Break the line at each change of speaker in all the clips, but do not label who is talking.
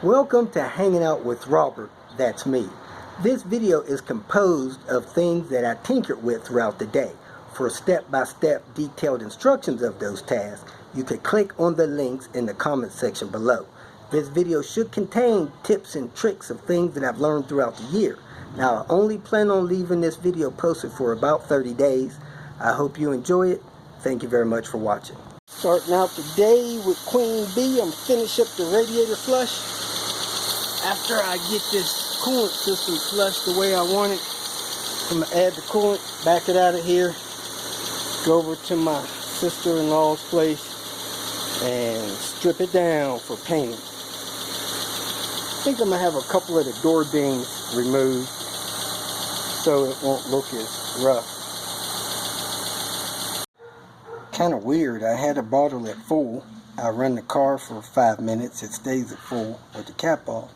Welcome to Hanging Out with Robert, that's me. This video is composed of things that I tinkered with throughout the day. For step-by-step detailed instructions of those tasks, you can click on the links in the comment section below. This video should contain tips and tricks of things that I've learned throughout the year. Now, I only plan on leaving this video posted for about 30 days. I hope you enjoy it. Thank you very much for watching. Starting out the day with Queen Bee, I'm finishing up the radiator flush. After I get this coolant system flushed the way I want it, I'm going to add the coolant, back it out of here, go over to my sister-in-law's place, and strip it down for painting. I think I'm going to have a couple of the door dings removed so it won't look as rough. Kind of weird, I had a bottle at full. I run the car for 5 minutes, it stays at full with the cap off.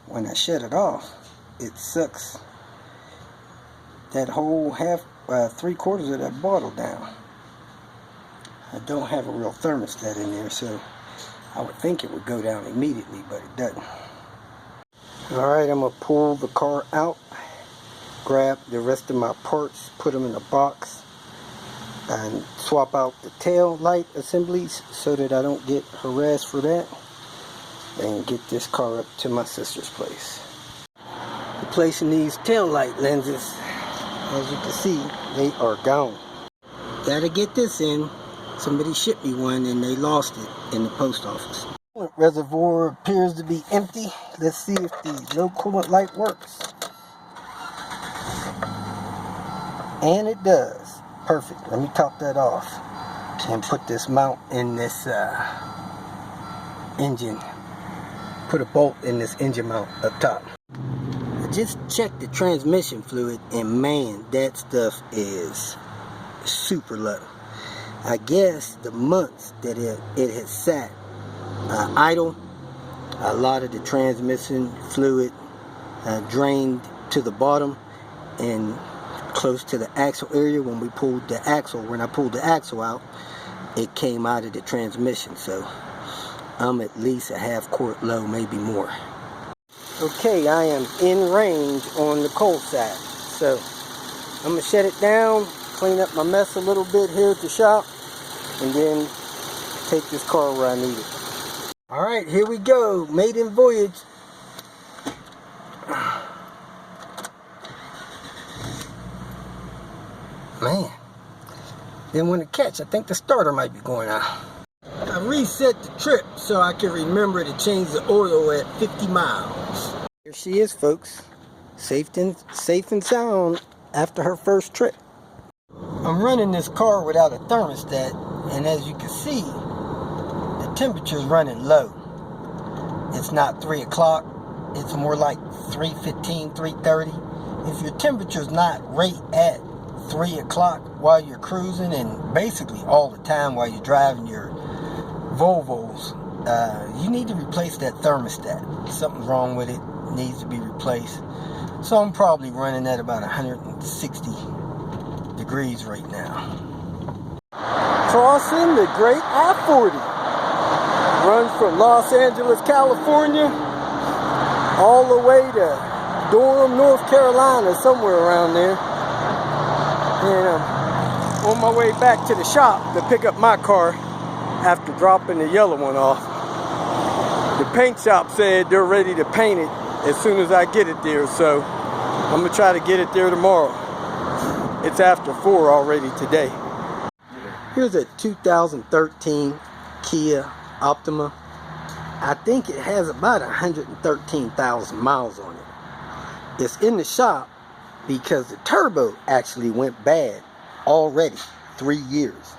When I shut it off, it sucks that whole three-quarters of that bottle down. I don't have a real thermostat in there, so I would think it would go down immediately, but it doesn't. Alright, I'm going to pull the car out, grab the rest of my parts, put them in a box, and swap out the tail light assemblies so that I don't get harassed for that, and get this car up to my sister's place. Replacing these tail light lenses, as you can see, they are gone. Gotta get this in. Somebody shipped me one and they lost it in the post office. Coolant reservoir appears to be empty. Let's see if the low coolant light works. And it does. Perfect. Let me top that off and put this mount in this engine. Put a bolt in this engine mount up top. I just checked the transmission fluid and man, that stuff is super low. I guess the months that it has sat idle, a lot of the transmission fluid drained to the bottom and close to the axle area. When I pulled the axle out, it came out of the transmission, so I'm at least a half quart low, maybe more. Okay, I am in range on the cold side, so I'm gonna shut it down, clean up my mess a little bit here at the shop, and then take this car where I need it. All right, here we go, maiden voyage. Man, didn't want to catch. I think the starter might be going out. I reset the trip so I can remember to change the oil at 50 miles. Here she is, folks. Safe and sound after her first trip. I'm running this car without a thermostat, and as you can see, the temperature's running low. It's not 3 o'clock. It's more like 3:15, 3:30. If your temperature's not right at 3 o'clock while you're cruising, and basically all the time while you're driving your Volvos, you need to replace that thermostat. Something's wrong with it, needs to be replaced. So I'm probably running at about 160 degrees right now. Crossing the Great I-40. Runs from Los Angeles, California, all the way to Durham, North Carolina, somewhere around there. And I'm on my way back to the shop to pick up my car after dropping the yellow one off. The paint shop said they're ready to paint it as soon as I get it there, so I'm gonna try to get it there tomorrow. It's after 4 already today. Here's a 2013 Kia Optima. I think it has about 113,000 miles on it. It's in the shop because the turbo actually went bad already 3 years.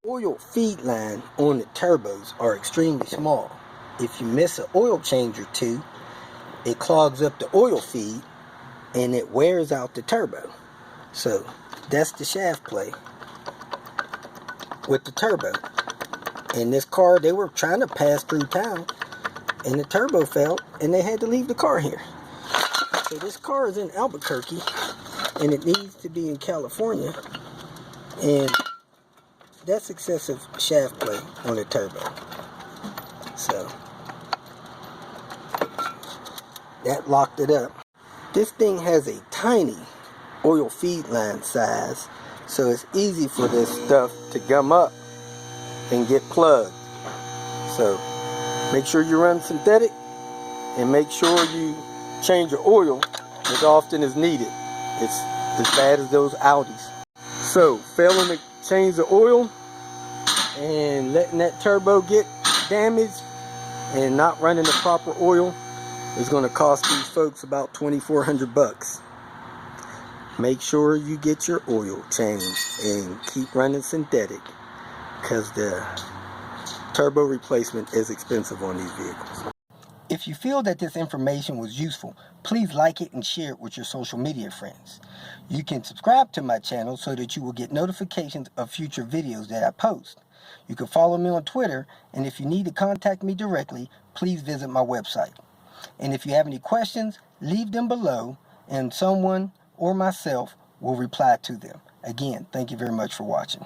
Oil feed line on the turbos are extremely small. If you miss an oil change or two, it clogs up the oil feed and it wears out the turbo. So that's the shaft play with the turbo. In this car, they were trying to pass through town and the turbo failed and they had to leave the car here. So this car is in Albuquerque and it needs to be in California, and that's excessive shaft play on the turbo. So That locked it up. This thing has a tiny oil feed line size, so it's easy for this stuff to gum up and get plugged. So make sure you run synthetic, and make sure you change your oil as often as needed. It's as bad as those Audis. So failing to change the oil and letting that turbo get damaged and not running the proper oil is going to cost these folks about $2,400. Make sure you get your oil changed and keep running synthetic, because the turbo replacement is expensive on these vehicles. If you feel that this information was useful, please like it and share it with your social media friends. You can subscribe to my channel so that you will get notifications of future videos that I post. You can follow me on Twitter, and if you need to contact me directly, please visit my website. And if you have any questions, leave them below, and someone or myself will reply to them. Again, thank you very much for watching.